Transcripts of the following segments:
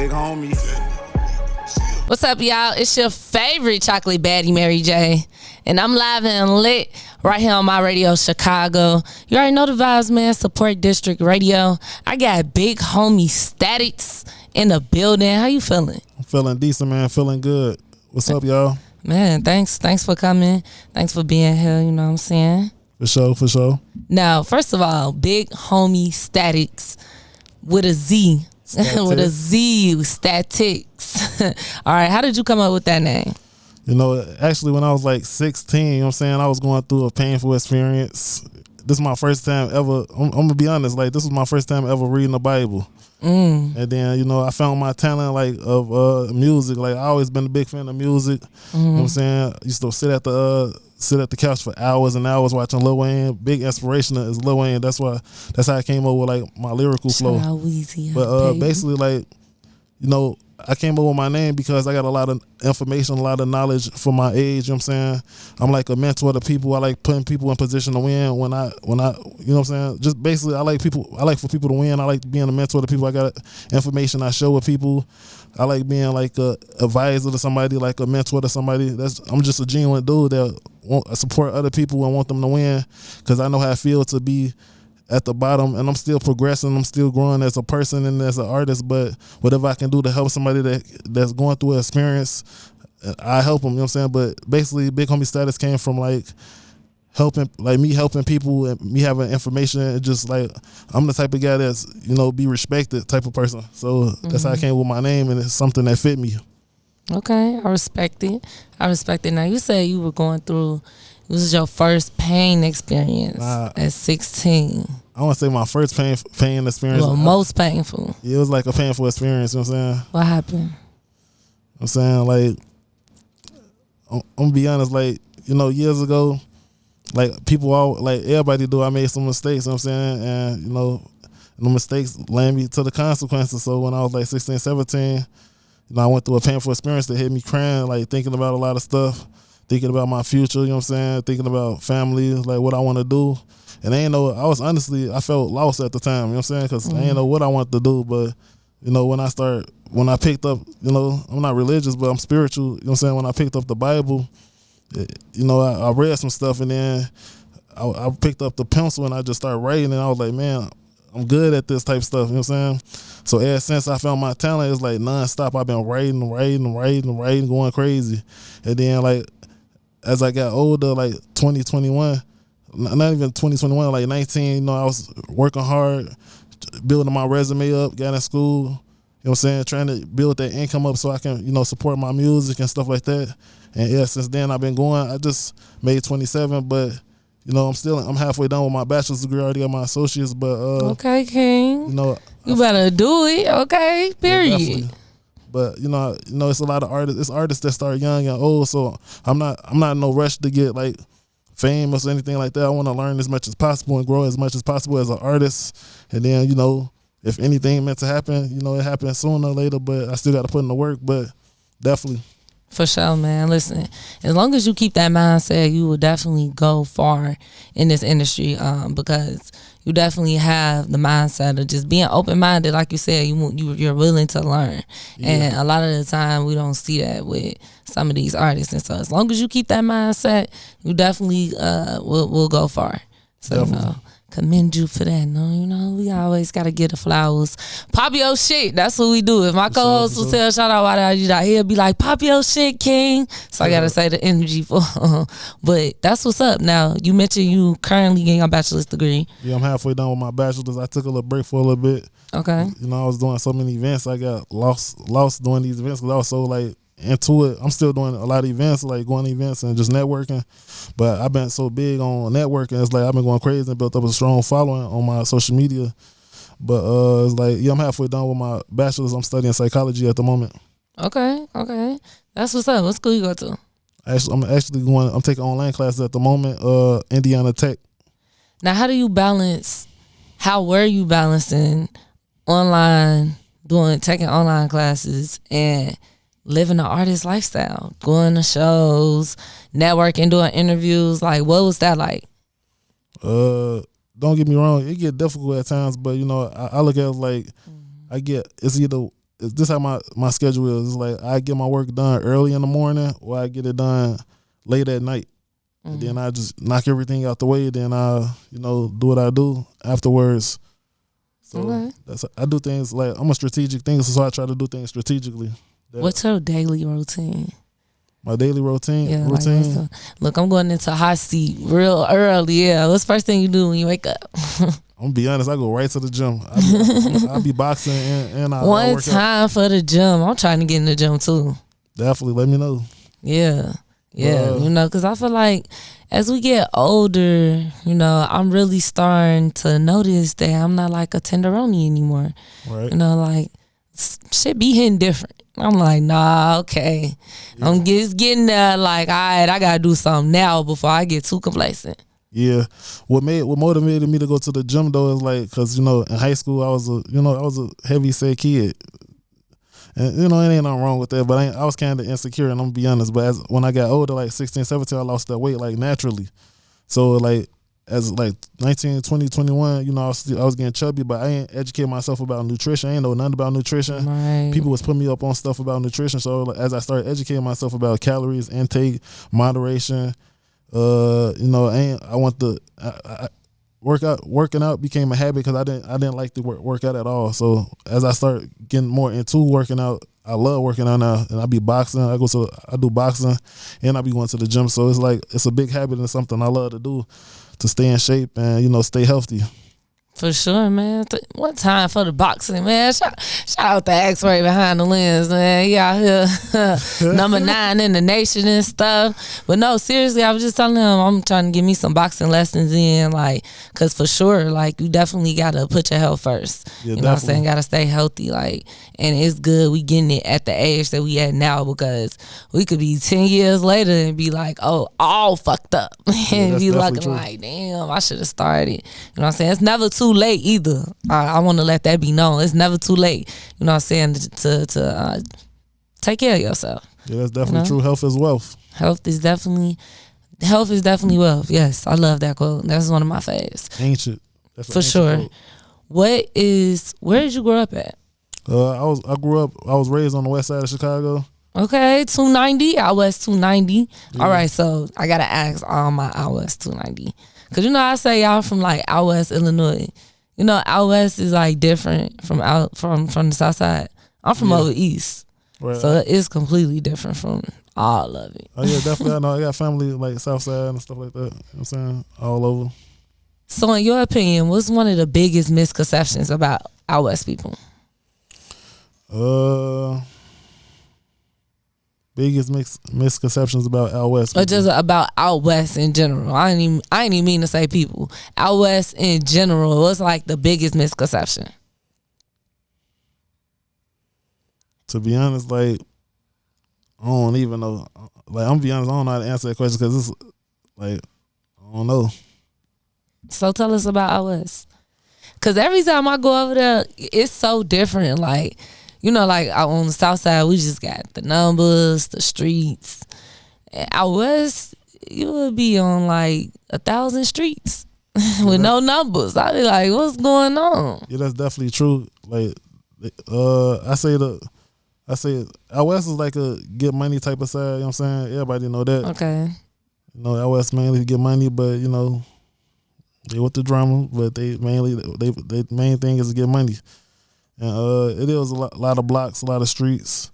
Big homie. What's up, y'all? It's your favorite chocolate baddie, Mary Jhay. And I'm live and lit right here on my radio, Chicago. You already know the vibes, man. Support District Radio. I got BigHomieStatiz in the building. How you feeling? I'm feeling decent, man. Feeling good. What's up, y'all? Man, thanks for coming. Thanks for being here, you know what I'm saying? For sure. Now, first of all, BigHomieStatiz with a Z. With a Z, statics. All right, how did you come up with that name? You know, actually, when I was like 16, you know what I'm saying, I was going through a painful experience. This is my first time ever, I'm going to be honest, like, this was my first time ever reading the Bible. And then, you know, I found my talent, like, of music. Like, I always been a big fan of music. You know what I'm saying? I used to sit at the couch for hours and hours watching Lil Wayne. Big inspiration is Lil Wayne. That's how I came up with, like, my lyrical flow. But basically, like, you know, I came up with my name because I got a lot of information, a lot of knowledge for my age. You know what I'm saying? I'm like a mentor to people. I like putting people in position to win when I you know what I'm saying? Just basically, I like for people to win. I like being a mentor to people. I got information I share with people. I like being like a advisor to somebody, like a mentor to somebody. I'm just a genuine dude that support other people and want them to win, because I know how I feel to be at the bottom, and I'm still progressing. I'm still growing as a person and as an artist. But whatever I can do to help somebody that's going through an experience, I help them. You know what I'm saying? But basically, BigHomieStatiz came from like me helping people and me having information. And just like, I'm the type of guy that's, you know, be respected type of person. So that's how I came with my name, and it's something that fit me. Okay, I respect it. Now, you said you were going through, this was your first pain experience at 16. I want to say my first pain experience. Well, most painful. Yeah, it was like a painful experience, you know what I'm saying? What happened? I'm saying, like, I'm going to be honest, like, you know, years ago, like, people all, like, everybody do, I made some mistakes, you know what I'm saying? And, you know, the mistakes land me to the consequences. So when I was like 16, 17, you know, I went through a painful experience that had me crying, like, thinking about a lot of stuff. Thinking about my future, you know what I'm saying? Thinking about family, like what I want to do. And I felt lost at the time, you know what I'm saying? Because I didn't know what I wanted to do. But, you know, when I picked up, you know, I'm not religious, but I'm spiritual, you know what I'm saying? When I picked up the Bible, you know, I read some stuff, and then I picked up the pencil and I just started writing, and I was like, man, I'm good at this type of stuff, you know what I'm saying? So ever since I found my talent, it's like nonstop. I've been writing, going crazy. And then, like, as I got older, like 2021, not even 2021, like 19, you know, I was working hard, building my resume up, got in school, you know what I'm saying, trying to build that income up so I can, you know, support my music and stuff like that. And yeah, since then I've been going. I just made 27, but, you know, I'm halfway done with my bachelor's degree. I already got my associates, but okay, King. You know, you better do it, okay? Period. Yeah, but you know, it's a lot of artists. It's artists that start young and old. So I'm not in no rush to get like famous or anything like that. I want to learn as much as possible and grow as much as possible as an artist. And then, you know, if anything meant to happen, you know, it happens sooner or later. But I still got to put in the work. But definitely. For sure, man. Listen, as long as you keep that mindset, you will definitely go far in this industry, because you definitely have the mindset of just being open-minded. Like you said, you're willing to learn. Yeah. And a lot of the time, we don't see that with some of these artists. And so as long as you keep that mindset, you definitely will go far. So, definitely. You know, commend you for that. No, you know, we always gotta get the flowers. Pop your shit. That's what we do. If my co-host will tell shout out why you out here, be like, pop your shit, King. So I gotta say the energy for but that's what's up. Now, you mentioned you currently getting your bachelor's degree. Yeah, I'm halfway done with my bachelor's. I took a little break for a little bit. Okay. You know, I was doing so many events. I got lost doing these events because I was so like into it. I'm still doing a lot of events, like going to events and just networking. But I've been so big on networking. It's like I've been going crazy and built up a strong following on my social media. But it's like, yeah, I'm halfway done with my bachelor's. I'm studying psychology at the moment. Okay. That's what's up. What school you go to? I'm taking online classes at the moment, Indiana Tech. Now, how were you balancing taking online classes and living the artist lifestyle, going to shows, networking, doing interviews? Like, what was that like? Don't get me wrong, it get difficult at times, but you know, I look at it like it's this how my schedule is. It's like I get my work done early in the morning, or I get it done late at night. And then I just knock everything out the way. Then I, do what I do afterwards. So I do things like, I'm a strategic thinker, so I try to do things strategically. What's your daily routine? My daily routine? Yeah, look, I'm going into hot seat real early. Yeah, what's the first thing you do when you wake up? I'm gonna be honest, I go right to the gym. I be boxing and I One work time out. for the gym. I'm trying to get in the gym too. Definitely, let me know. Yeah, because I feel like as we get older, I'm really starting to notice that I'm not like a tenderoni anymore. Right. Like shit be hitting different. I'm like, nah, okay. Yeah. I'm just getting there like, all right, I gotta do something now before I get too complacent. Yeah. What motivated me to go to the gym though is like, cause in high school I was a heavy set kid. And it ain't nothing wrong with that, but I was kind of insecure, and I'm gonna be honest. But when I got older, like 16, 17, I lost that weight like naturally. So like as like 19, 20, 21, I was getting chubby, but I ain't educate myself about nutrition. I ain't know nothing about nutrition. Right. People was putting me up on stuff about nutrition. So like, as I started educating myself about calories, intake, moderation, working out became a habit because I didn't like to work out at all. So as I started getting more into working out, I love working out now, and I be boxing. I do boxing, and I be going to the gym. So it's a big habit and something I love to do to stay in shape and stay healthy. For sure, man. One time for the boxing, man. Shout out the X-Ray behind the lens, man. He out here number 9 in the nation and stuff. But no, seriously, I was just telling him I'm trying to get me some boxing lessons in, like, cause for sure, like, you definitely gotta put your health first. Yeah, you know what I'm saying? Gotta stay healthy, like, and it's good we getting it at the age that we at now, because we could be 10 years later and be like, oh, all fucked up, and be looking true. like, damn, I should have started. You know what I'm saying? It's never too late either. I want to let that be known. It's never too late. You know what I'm saying? To take care of yourself. Yeah, that's definitely true. Health is wealth. Health is definitely wealth. Yes, I love that quote. That's one of my faves. Ancient. That's for sure. Quote. Where did you grow up at? I was raised on the west side of Chicago. Okay, 290, out west 290. Yeah. All right, so I gotta ask all my out west 290. Cause I say y'all from like out west Illinois. Out west is like different from the south side. I'm from over east. Right. So it's completely different from all of it. Oh yeah, definitely. I know I got family like south side and stuff like that. You know what I'm saying? All over. So in your opinion, what's one of the biggest misconceptions about out west people? Biggest misconceptions about out west people. Or just about out west in general. I ain't even mean to say people. Out west in general, what's like the biggest misconception? To be honest, like, I don't even know. Like, I'm gonna be honest, I don't know how to answer that question because it's like, I don't know. So tell us about out west. Cause every time I go over there, it's so different. Like, like on the south side, we just got the numbers, the streets. Out west, you would be on like 1,000 streets with no numbers. I'd be like, what's going on? Yeah, that's definitely true. Like, I say out west is like a get money type of side. You know what I'm saying? Everybody know that. Okay. Out west mainly get money, but they with the drama, but they main thing is to get money. And it is a lot of blocks, a lot of streets.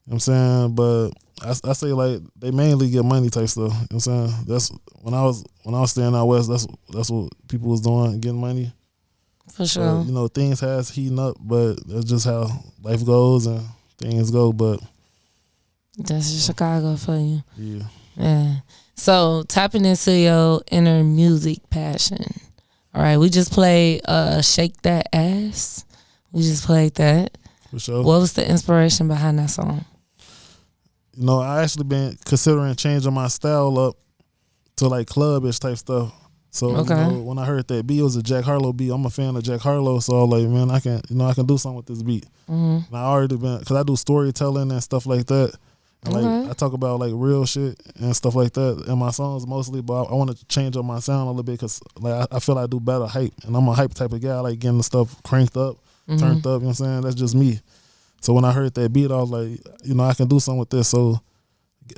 You know what I'm saying? But I say like they mainly get money type stuff. You know what I'm saying? That's when I was staying out west, that's what people was doing, getting money. For sure. Things has heating up, but that's just how life goes and things go. But that's just Chicago for you. Yeah. Yeah. So tapping into your inner music passion. All right, we just played Shake That Ass. We just played that. For sure. What was the inspiration behind that song? I actually been considering changing my style up to like clubbish type stuff. So when I heard that beat, it was a Jack Harlow beat. I'm a fan of Jack Harlow, so I was like, man, I can do something with this beat. Mm-hmm. And I already been, cause I do storytelling and stuff like that. And like I talk about like real shit and stuff like that in my songs mostly, but I want to change up my sound a little bit because like I feel I do better hype, and I'm a hype type of guy. I like getting the stuff cranked up, turned up. You know what I'm saying? That's just me. So when I heard that beat, I was like, you know, I can do something with this. So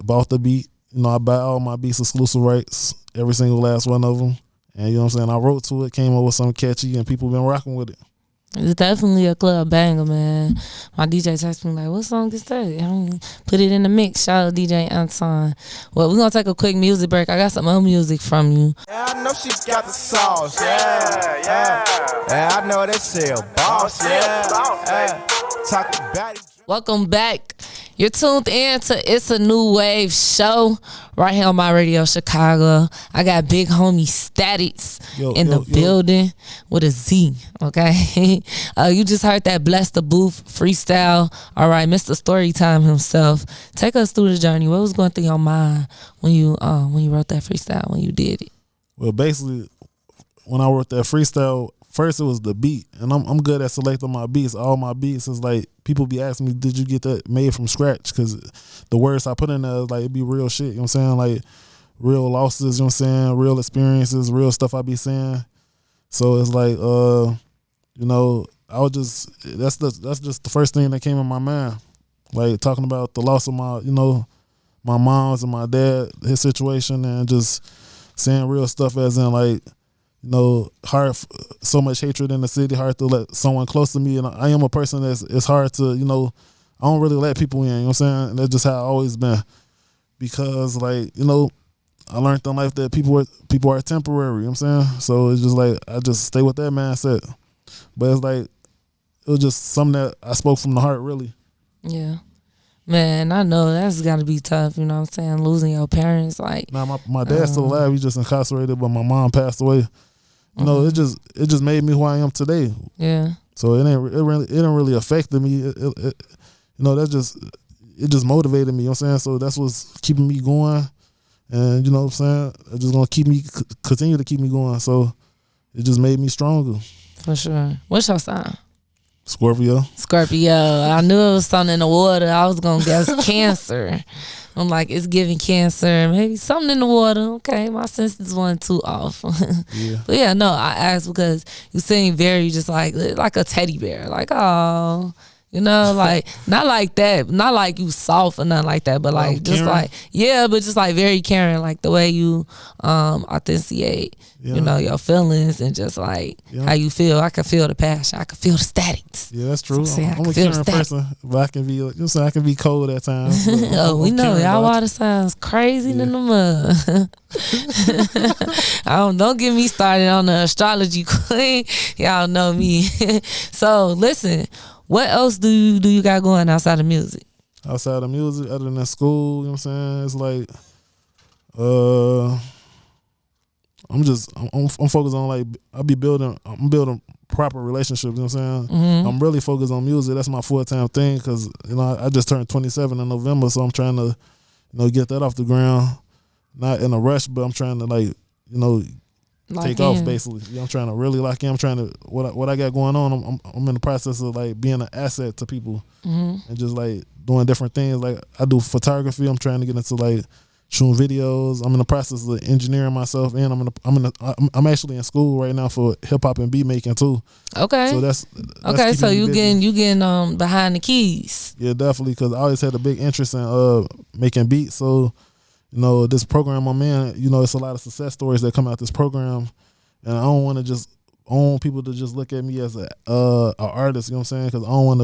bought the beat. You know, I buy all my beats exclusive rights, every single last one of them. And you know what I'm saying? I wrote to it, came up with something catchy, and people been rocking with it. It's definitely a club banger, man. My DJ texted me like, what song is that? Put it in the mix. Shout out DJ Anton. Well, we're going to take a quick music break. I got some other music from you. Yeah, I know she got the sauce, yeah. I know that she a boss, yeah. Talk about it. Welcome back. You're tuned in to Issa New Wave Show right here on my radio Chicago. I got BigHomieStatiz in the building with a Z, okay? You just heard that Bless the Booth freestyle. All right, Mr. Storytime himself. Take us through the journey. What was going through your mind when you wrote that freestyle, when you did it? Well, basically, when I wrote that freestyle, first it was the beat, and I'm good at selecting my beats. All my beats is like, people be asking me, did you get that made from scratch? Because the words I put in there, like, it be real shit, you know what I'm saying? Like, real losses, you know what I'm saying? Real experiences, real stuff I be saying. So it's like, you know, I was just, that's just the first thing that came in my mind. Like, talking about the loss of my, you know, my mom's and my dad, his situation, and just saying real stuff as in, like, you know, hard, so much hatred in the city, hard to let someone close to me. And I am a person it's hard to, you know, I don't really let people in, you know what I'm saying? And that's just how I always been. Because, like, you know, I learned in life that people are temporary, you know what I'm saying? So it's just like, I just stay with that mindset. But it's like, it was just something that I spoke from the heart, really. Yeah. Man, I know that's got to be tough, you know what I'm saying? Losing your parents, like. Nah, my dad's still alive. He's just incarcerated, but my mom passed away. You know, it just made me who I am today. Yeah. So it didn't really affect me. You know, it just motivated me. You know what I'm saying? So that's what's keeping me going, and you know what I'm saying? It's just gonna continue to keep me going. So it just made me stronger. For sure. What's your sign? Scorpio. I knew it was something in the water. I was gonna guess Cancer. I'm like, it's giving Cancer. Maybe something in the water. Okay, my senses weren't too off. Yeah. But yeah, no, I asked because you seem very just like a teddy bear. Like, oh, you know, like not like that, not like you soft or nothing like that, but like just caring. like, yeah, but just like very caring, like the way you authenticate, you know, your feelings and just like how you feel. I can feel the passion. I can feel the statics. Yeah, that's true. So I'm a caring person, but I can be, you know what I'm saying? I can be cold at times. Oh, we know y'all water signs crazy than the mud. Don't get me started on the astrology queen. Y'all know me. So listen, what else do you got going outside of music? Outside of music, other than school, you know what I'm saying? It's like, I'm focused on, like, I'm building proper relationships, you know what I'm saying? Mm-hmm. I'm really focused on music. That's my full-time thing because, you know, I just turned 27 in November, so I'm trying to, you know, get that off the ground. Not in a rush, but I'm trying to, like, you know, take off, basically. Yeah, I'm trying to really lock in. I'm trying to, what I got going on, I'm in the process of, like, being an asset to people and just, like, doing different things. Like, I do photography. I'm trying to get into, like, shooting videos. I'm in the process of engineering myself, and I'm actually in school right now for hip hop and beat making too. Okay. So that's okay. So you getting behind the keys. Yeah, definitely, because I always had a big interest in making beats. So, you know, this program I'm in, you know, it's a lot of success stories that come out this program, and I don't want people to just look at me as a artist, you know what I'm saying? Because I don't want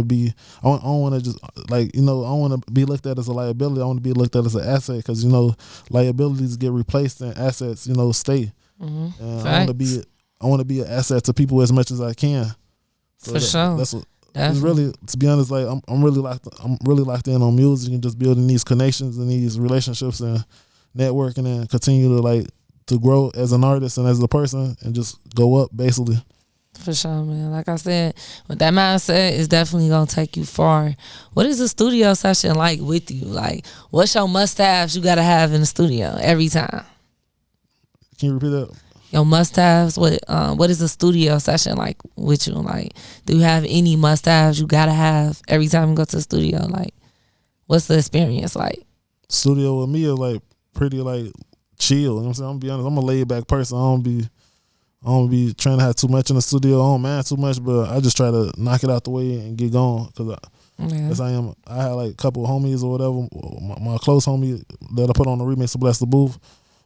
to just, like, you know, I don't want to be looked at as a liability. I want to be looked at as an asset because, you know, liabilities get replaced and assets, you know, stay. And I want to be an asset to people as much as I can. So For sure. That's what. It's really, to be honest, like I'm really locked in on music and just building these connections and these relationships and networking and continue to, like, to grow as an artist and as a person and just go up, basically. For sure, man. Like I said, with that mindset, it's definitely gonna take you far. What is a studio session like with you? Like, what's your must-haves you gotta have in the studio every time? Can you repeat that? Your must-haves. What is a studio session like with you? Like, do you have any must-haves you gotta have every time you go to the studio? Like, what's the experience like? Studio with me is, like, pretty, like, chill. You know what I'm saying? I'm gonna be honest. I'm a laid back person. I don't be trying to have too much in the studio. I don't mind too much, but I just try to knock it out the way and get going because Yeah. Yes, I am. I had like a couple of homies or whatever. My close homie that I put on the remix of Bless the Booth,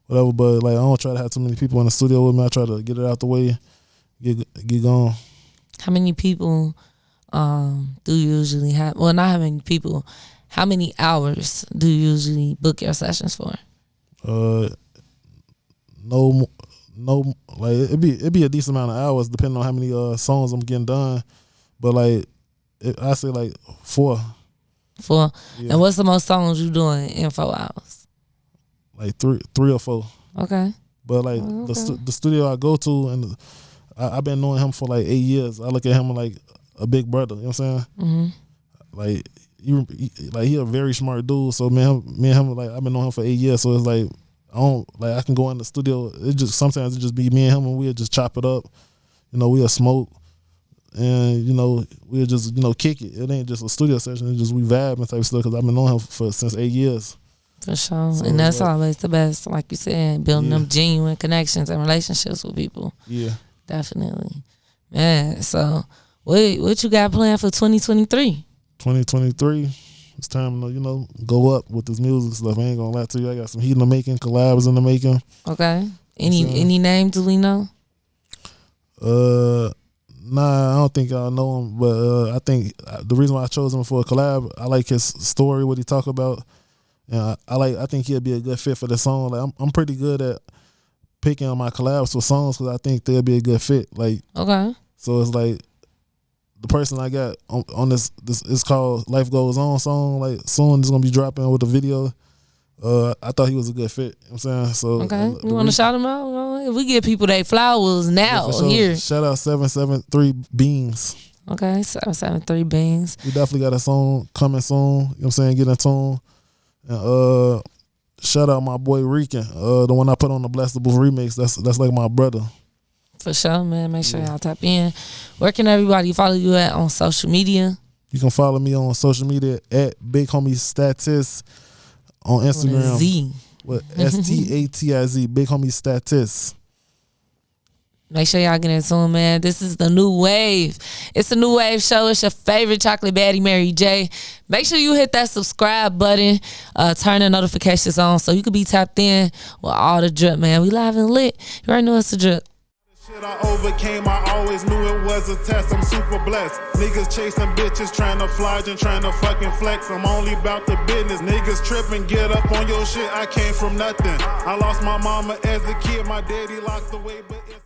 whatever. But like I don't try to have too many people in the studio with me. I try to get it out the way, get going. How many people do you usually have? Well, not how many people. How many hours do you usually book your sessions for? No, like it'd be a decent amount of hours depending on how many songs I'm getting done. But like I say like 4. 4. Yeah. And what's the most songs you doing in 4 hours? Like 3 or 4. Okay. But like the studio I go to, and I've been knowing him for like 8 years. I look at him like a big brother. You know what I'm saying? Mm-hmm. Like he a very smart dude. So me and him like I've been knowing him for 8 years. So it's like I can go in the studio. Sometimes it just be me and him, and we'll just chop it up. You know, we'll smoke, and you know we'll just kick it. It ain't just a studio session. It's just we vibe and type stuff. Because I've been knowing him since 8 years. For sure. So and that's like, always the best, like you said, building them genuine connections and relationships with people. Yeah. Definitely. Man, so what you got planned for 2023? 2023, it's time to, go up with this music stuff. I ain't gonna lie to you. I got some heat in the making, collabs in the making. Okay. Any names do we know? Nah, I don't think y'all know him, but I think the reason why I chose him for a collab, I like his story, what he talk about. And I think he'll be a good fit for the song. Like I'm pretty good at picking on my collabs for songs because I think they'll be a good fit. Like, okay. So it's like the person I got on this is called Life Goes On song. Like soon it's gonna be dropping with a video. I thought he was a good fit. You know what I'm saying? So okay, you want to shout him out? If we give people their flowers now here. Shout out 773 Beans. Okay, 773 Beans. We definitely got a song coming soon. You know what I'm saying? Get in tune. And shout out my boy Rican, the one I put on the Bless the Booth remix. That's like my brother. For sure, man. Make sure y'all tap in. Where can everybody follow you at on social media? You can follow me on social media at BigHomieStatiz on Instagram. With STATIZ, BigHomieStatiz. Make sure y'all get in tune, man. This is the New Wave. It's the New Wave Show. It's your favorite chocolate baddie, Mary Jhay. Make sure you hit that subscribe button. Turn the notifications on so you can be tapped in with all the drip, man. We live and lit. You already know it's the drip. Shit I overcame, I always knew it was a test. I'm super blessed. Niggas chasing bitches, trying to fly and trying to fucking flex. I'm only about the business. Niggas tripping, get up on your shit. I came from nothing. I lost my mama as a kid. My daddy locked away, but it's